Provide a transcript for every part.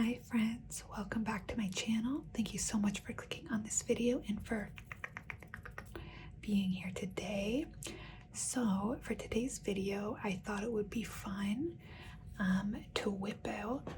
Hi friends, welcome back to my channel. Thank you so much for clicking on this video and for being here today. So for today's video, I thought it would be fun to whip out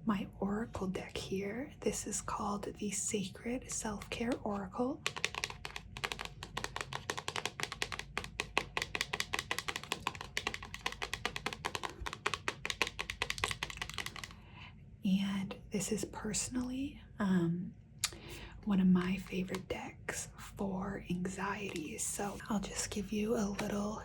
my oracle deck here. This is called the Sacred Self-Care Oracle. And this is personally one of my favorite decks for anxiety. So I'll just give you a little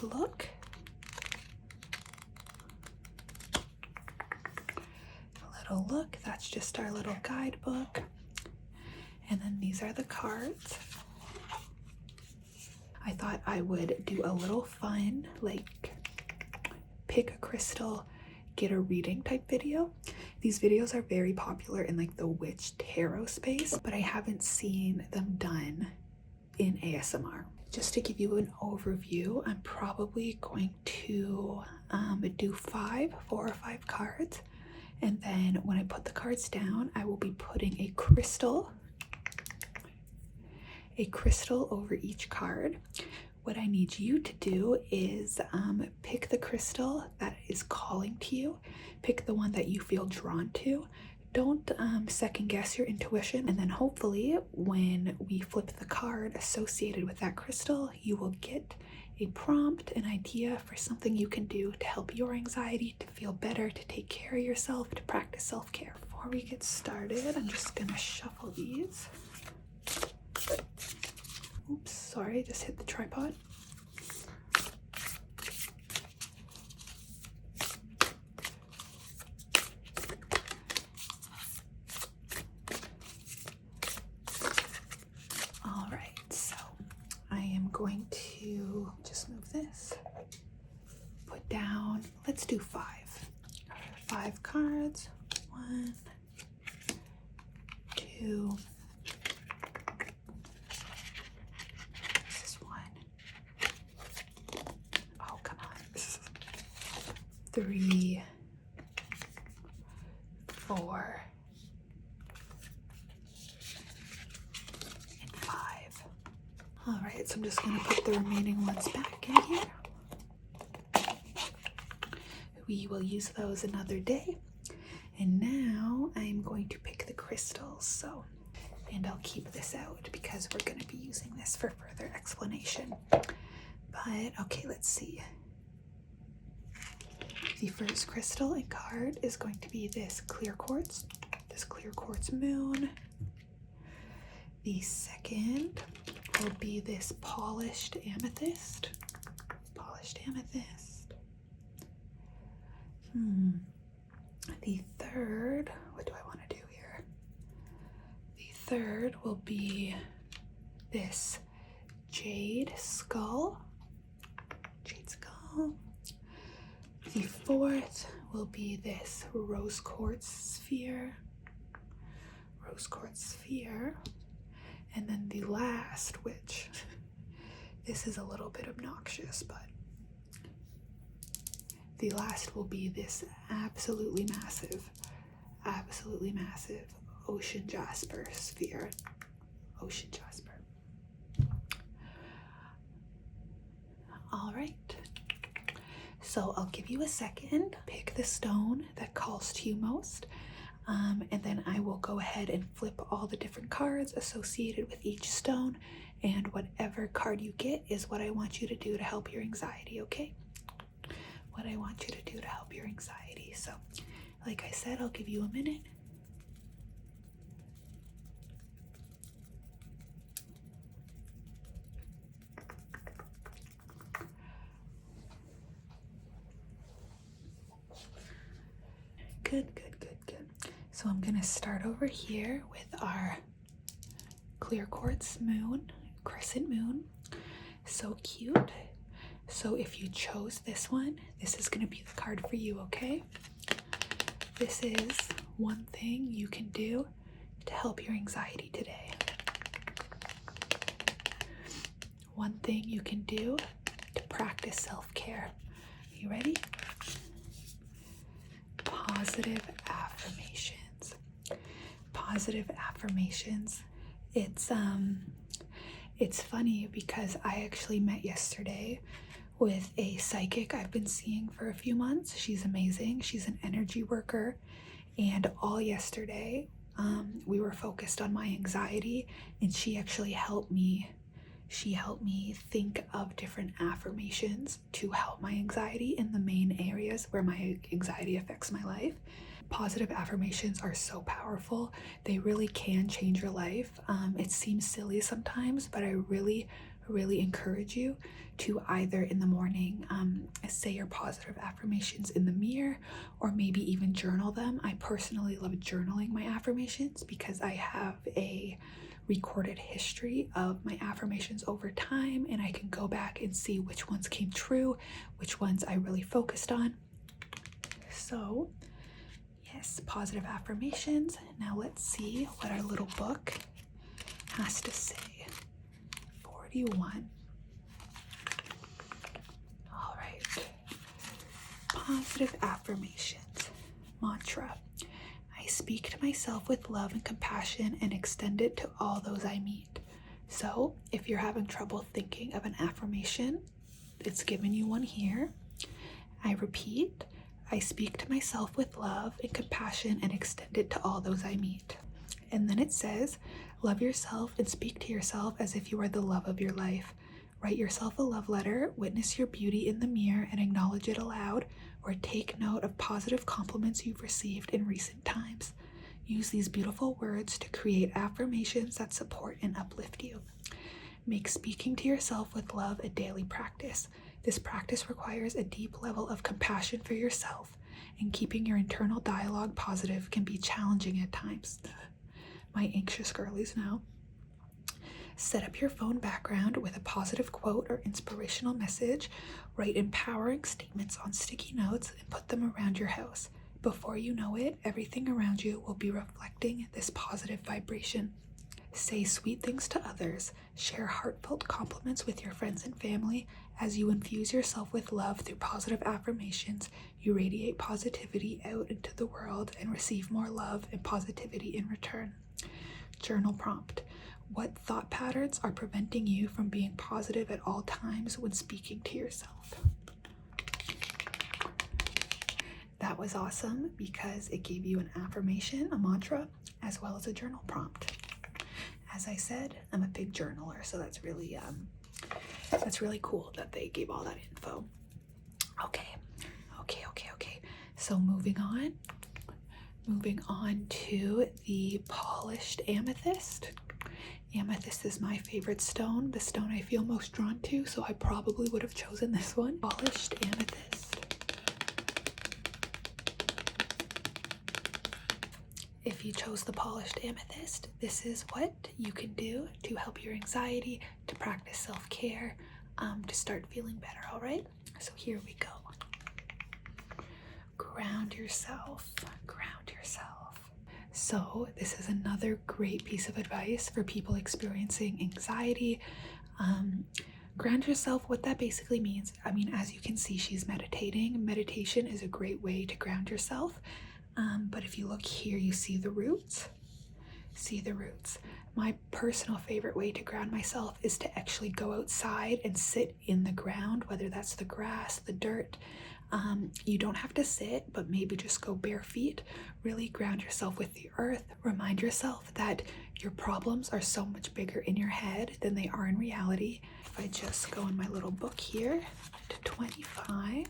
look. That's just our little guidebook. And then these are the cards. I thought I would do a little fun, like pick a crystal, get a reading type video. These videos are very popular in like the witch tarot space, but I haven't seen them done in ASMR. Just to give you an overview, I'm probably going to do 4 or 5 cards, and then when I put the cards down, I will be putting a crystal over each card. What I need you to do is pick the crystal that is calling to you. Pick the one that you feel drawn to. Don't second guess your intuition, and then hopefully when we flip the card associated with that crystal, you will get a prompt, an idea for something you can do to help your anxiety, to feel better, to take care of yourself, to practice self-care. Before we get started, I'm just gonna shuffle these. Oops, sorry, just hit the tripod. All right, so I am going to just move this, put down, let's do 5. 5 cards. 1, 2, 3, 4, and 5. All right, so I'm just going to put the remaining ones back in here. We will use those another day. And now I'm going to pick the crystals. And I'll keep this out because we're going to be using this for further explanation. But okay, let's see. The first crystal and card is going to be this clear quartz moon. The second will be this polished amethyst. The third, what do I want to do here? The third will be this jade skull. The fourth will be this rose quartz sphere. And then the last, which this is a little bit obnoxious, but the last will be this absolutely massive ocean jasper sphere. All right. So I'll give you a second, pick the stone that calls to you most, and then I will go ahead and flip all the different cards associated with each stone, and whatever card you get is what I want you to do to help your anxiety, okay? What I want you to do to help your anxiety. So, like I said, I'll give you a minute. Good. So I'm gonna start over here with our clear quartz moon, crescent moon. So cute. So if you chose this one, this is gonna be the card for you, okay? This is one thing you can do to help your anxiety today. One thing you can do to practice self-care. You ready? positive affirmations. Positive affirmations. It's funny because I actually met yesterday with a psychic I've been seeing for a few months. She's amazing. She's an energy worker, and all yesterday we were focused on my anxiety, and she actually helped me. She helped me think of different affirmations to help my anxiety in the main areas where my anxiety affects my life. Positive affirmations are so powerful. They really can change your life. It seems silly sometimes, but I really encourage you to either in the morning say your positive affirmations in the mirror, or maybe even journal them. I personally love journaling my affirmations because I have a recorded history of my affirmations over time, and I can go back and see which ones came true, which ones I really focused on. So yes, positive affirmations. Now let's see what our little book has to say. 41. All right. Positive affirmations. Mantra. I speak to myself with love and compassion and extend it to all those I meet. So if you're having trouble thinking of an affirmation, it's given you one here. I repeat, I speak to myself with love and compassion and extend it to all those I meet. And then it says, love yourself and speak to yourself as if you are the love of your life. Write yourself a love letter, witness your beauty in the mirror and acknowledge it aloud, or take note of positive compliments you've received in recent times. Use these beautiful words to create affirmations that support and uplift you. Make speaking to yourself with love a daily practice. This practice requires a deep level of compassion for yourself, and keeping your internal dialogue positive can be challenging at times. My anxious girlies know. Set up your phone background with a positive quote or inspirational message. Write empowering statements on sticky notes and put them around your house. Before you know it, everything around you will be reflecting this positive vibration. Say sweet things to others. Share heartfelt compliments with your friends and family. As you infuse yourself with love through positive affirmations, you radiate positivity out into the world and receive more love and positivity in return. Journal prompt. What thought patterns are preventing you from being positive at all times when speaking to yourself? That was awesome because it gave you an affirmation, a mantra, as well as a journal prompt. As I said, I'm a big journaler, so that's really cool that they gave all that info. Okay. So moving on to the polished amethyst. Amethyst is my favorite stone, the stone I feel most drawn to, so I probably would have chosen this one. Polished amethyst. If you chose the polished amethyst, this is what you can do to help your anxiety, to practice self-care, to start feeling better, all right? So here we go. Ground yourself. So this is another great piece of advice for people experiencing anxiety. Ground yourself. What that basically means, as you can see, she's meditating. Meditation is a great way to ground yourself. But if you look here, you see the roots. My personal favorite way to ground myself is to actually go outside and sit in the ground, whether that's the grass, the dirt. You don't have to sit, but maybe just go bare feet. Really ground yourself with the earth. Remind yourself that your problems are so much bigger in your head than they are in reality. If I just go in my little book here to 25,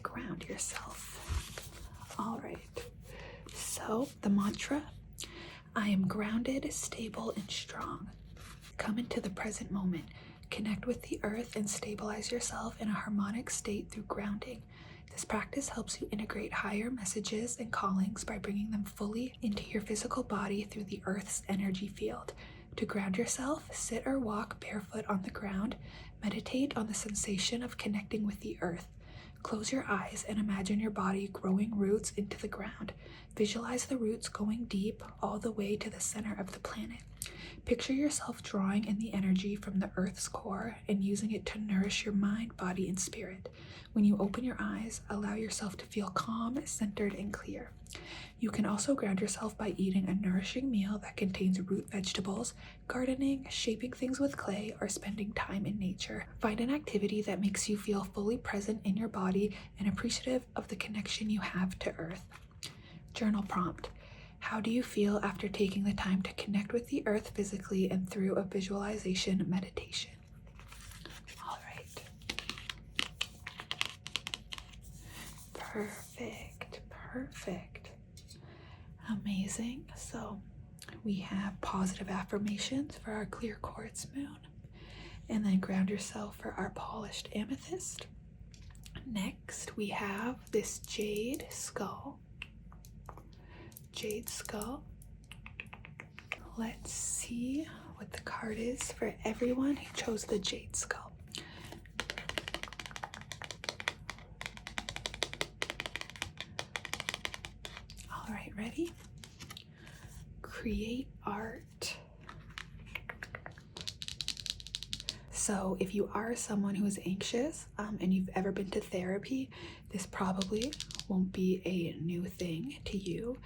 ground yourself. All right. So the mantra, I am grounded, stable, and strong. Come into the present moment. Connect with the earth and stabilize yourself in a harmonic state through grounding. This practice helps you integrate higher messages and callings by bringing them fully into your physical body through the earth's energy field. To ground yourself, sit or walk barefoot on the ground. Meditate on the sensation of connecting with the earth. Close your eyes and imagine your body growing roots into the ground. Visualize the roots going deep all the way to the center of the planet. Picture yourself drawing in the energy from the earth's core and using it to nourish your mind, body, and spirit. When you open your eyes, allow yourself to feel calm, centered, and clear. You can also ground yourself by eating a nourishing meal that contains root vegetables, gardening, shaping things with clay, or spending time in nature. Find an activity that makes you feel fully present in your body and appreciative of the connection you have to Earth. Journal prompt. How do you feel after taking the time to connect with the Earth physically and through a visualization meditation? All right. Perfect. Amazing. So we have positive affirmations for our clear quartz moon, and then ground yourself for our polished amethyst. Next, we have this jade skull. Let's see what the card is for everyone who chose the jade skull. All right, ready? Create art. So if you are someone who is anxious and you've ever been to therapy, this probably won't be a new thing to you.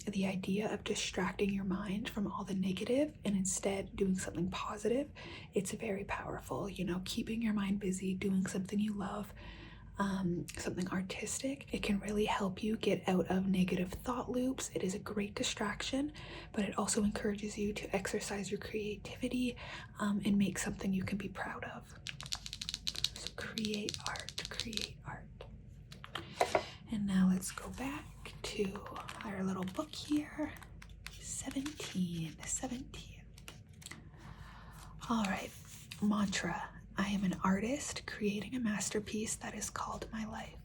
The idea of distracting your mind from all the negative and instead doing something positive, it's very powerful. You know, keeping your mind busy, doing something you love, something artistic, it can really help you get out of negative thought loops. It is a great distraction, but it also encourages you to exercise your creativity and make something you can be proud of. So create art. And now let's go back to our little book here. 17. All right, mantra. I am an artist creating a masterpiece that is called my life.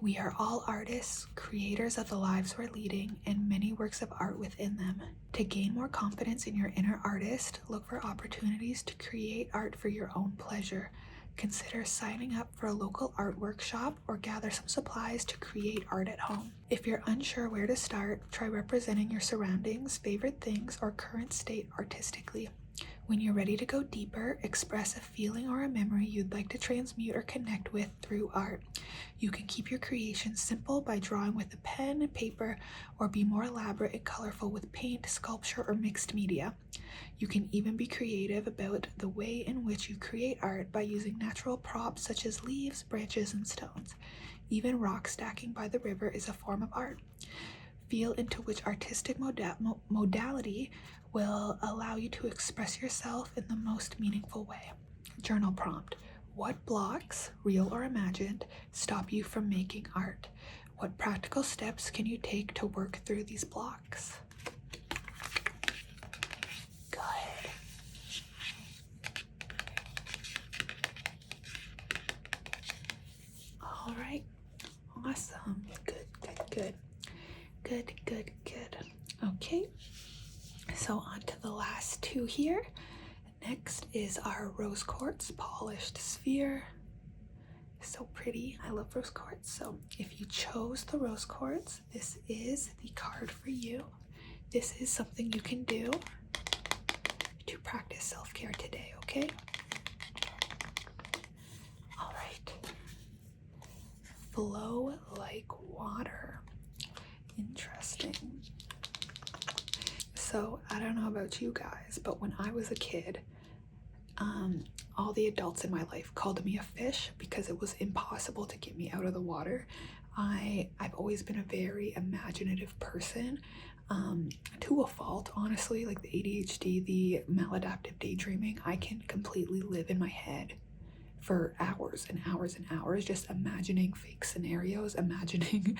We are all artists, creators of the lives we're leading, and many works of art within them. To gain more confidence in your inner artist, look for opportunities to create art for your own pleasure. Consider signing up for a local art workshop or gather some supplies to create art at home. If you're unsure where to start, try representing your surroundings, favorite things, or current state artistically. When you're ready to go deeper, express a feeling or a memory you'd like to transmute or connect with through art. You can keep your creation simple by drawing with a pen and paper, or be more elaborate and colorful with paint, sculpture, or mixed media. You can even be creative about the way in which you create art by using natural props such as leaves, branches, and stones. Even rock stacking by the river is a form of art. Feel into which artistic modality will allow you to express yourself in the most meaningful way. Journal prompt. What blocks, real or imagined, stop you from making art? What practical steps can you take to work through these blocks? Good. All right. Awesome. Good. Okay. So on to the last two here. Next is our rose quartz polished sphere. So pretty. I love rose quartz. So if you chose the rose quartz, this is the card for you. This is something you can do to practice self-care today, okay? All right. Flow like water. Interesting. So I don't know about you guys, but when I was a kid, all the adults in my life called me a fish because it was impossible to get me out of the water. I've always been a very imaginative person, to a fault, honestly. Like the ADHD, the maladaptive daydreaming, I can completely live in my head for hours and hours and hours, just imagining fake scenarios, imagining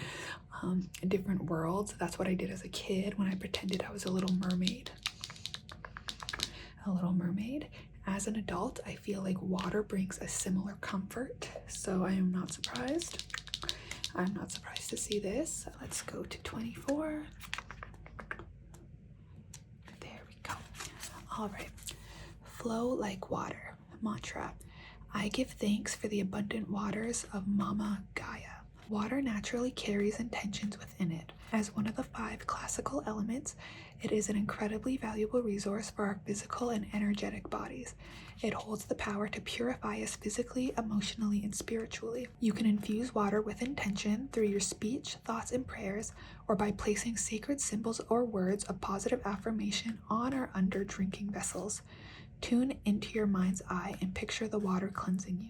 different worlds. That's what I did as a kid when I pretended I was a little mermaid. As an adult, I feel like water brings a similar comfort, so I am not surprised. I'm not surprised to see this. Let's go to 24. There we go. All right. Flow like water. Mantra. I give thanks for the abundant waters of Mama Gaia. Water naturally carries intentions within it. As one of the 5 classical elements, it is an incredibly valuable resource for our physical and energetic bodies. It holds the power to purify us physically, emotionally, and spiritually. You can infuse water with intention through your speech, thoughts, and prayers, or by placing sacred symbols or words of positive affirmation on or under drinking vessels. Tune into your mind's eye and picture the water cleansing you.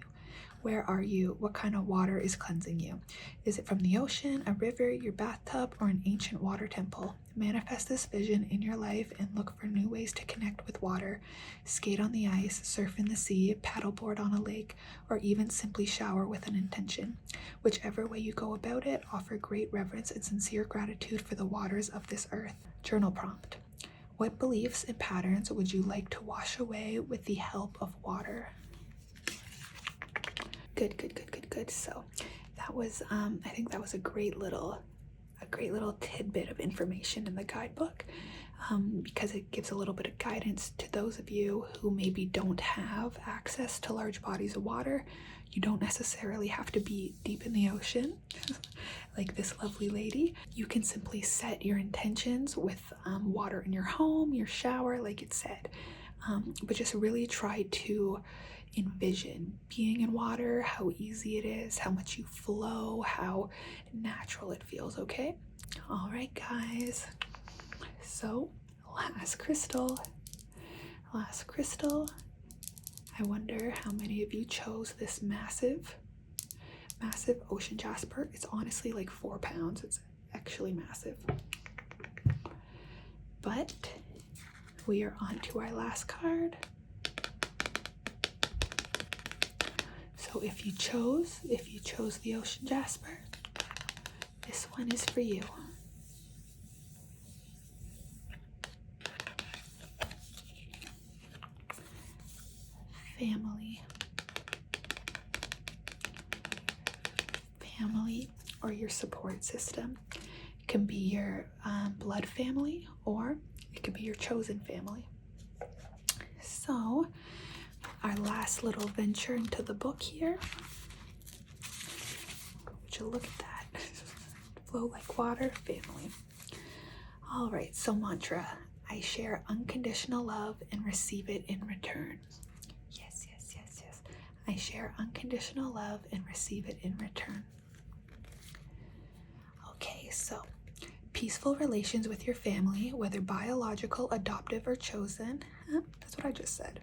Where are you? What kind of water is cleansing you? Is it from the ocean, a river, your bathtub, or an ancient water temple? Manifest this vision in your life and look for new ways to connect with water. Skate on the ice, surf in the sea, paddleboard on a lake, or even simply shower with an intention. Whichever way you go about it, offer great reverence and sincere gratitude for the waters of this earth. Journal prompt. What beliefs and patterns would you like to wash away with the help of water? Good. So that was I think that was a great little tidbit of information in the guidebook, because it gives a little bit of guidance to those of you who maybe don't have access to large bodies of water. You don't necessarily have to be deep in the ocean like this lovely lady. You can simply set your intentions with water in your home, your shower, like it said, but just really try to envision being in water, how easy it is, how much you flow, how natural it feels, okay? All right, guys. So, last crystal. I wonder how many of you chose this massive ocean jasper. It's honestly like 4 pounds. It's actually massive. But we are on to our last card. So if you chose the ocean jasper, this one is for you. Family or your support system. It can be your blood family, or it could be your chosen family. So our last little venture into the book here. Would you look at that? Flow like water, family. All right, so mantra. I share unconditional love and receive it in return. Yes. I share unconditional love and receive it in return. Okay, so peaceful relations with your family, whether biological, adoptive, or chosen, that's what I just said,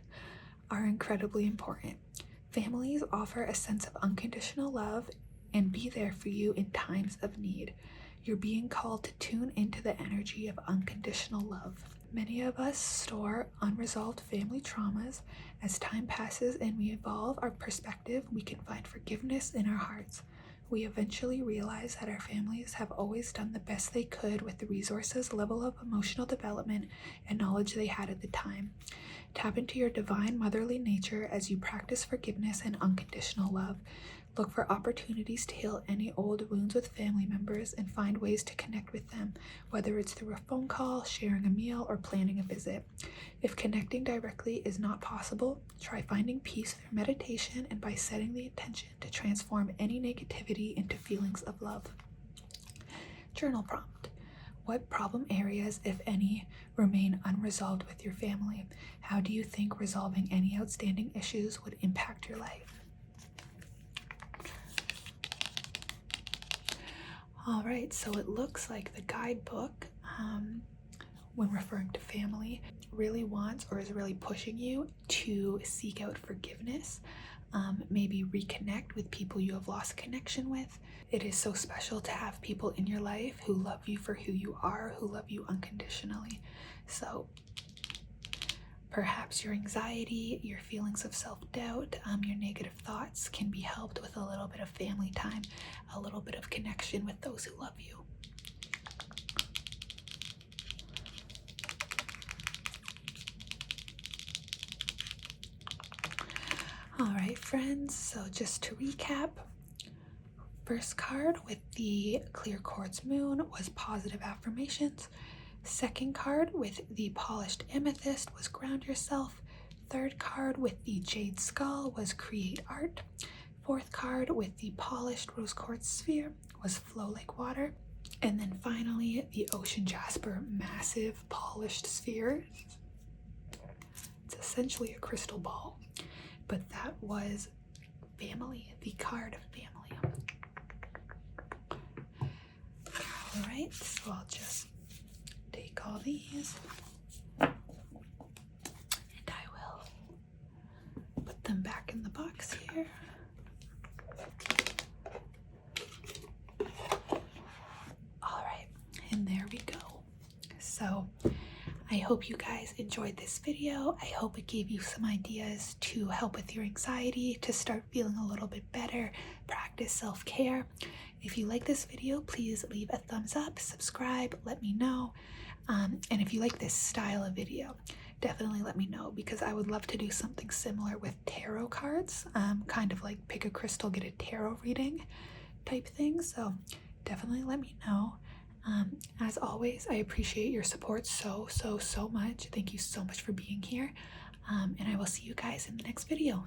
are incredibly important. Families offer a sense of unconditional love and be there for you in times of need. You're being called to tune into the energy of unconditional love. Many of us store unresolved family traumas. As time passes and we evolve our perspective, we can find forgiveness in our hearts. We eventually realize that our families have always done the best they could with the resources, level of emotional development, and knowledge they had at the time. Tap into your divine motherly nature as you practice forgiveness and unconditional love. Look for opportunities to heal any old wounds with family members and find ways to connect with them, whether it's through a phone call, sharing a meal, or planning a visit. If connecting directly is not possible, try finding peace through meditation and by setting the intention to transform any negativity into feelings of love. Journal prompt. What problem areas, if any, remain unresolved with your family? How do you think resolving any outstanding issues would impact your life? All right, so it looks like the guidebook, when referring to family, really wants or is really pushing you to seek out forgiveness, maybe reconnect with people you have lost connection with. It is so special to have people in your life who love you for who you are, who love you unconditionally. So perhaps your anxiety, your feelings of self-doubt, your negative thoughts can be helped with a little bit of family time, a little bit of connection with those who love you. All right, friends, so just to recap, first card with the clear quartz moon was positive affirmations. Second card with the polished amethyst was ground yourself. Third card with the jade skull was create art. Fourth card with the polished rose quartz sphere was Flow Like Water. And then finally, the Ocean Jasper massive polished sphere. It's essentially a crystal ball, but that was Family, the card of Family. All right, so I'll just take all these and I will put them back in the box here. All right, and there we go. So I hope you guys enjoyed this video. I hope it gave you some ideas to help with your anxiety, to start feeling a little bit better, practice self-care. If you like this video, please leave a thumbs up, subscribe, let me know. And if you like this style of video, definitely let me know, because I would love to do something similar with tarot cards, kind of like pick a crystal, get a tarot reading type thing. So definitely let me know. As always, I appreciate your support so much. Thank you so much for being here. And I will see you guys in the next video.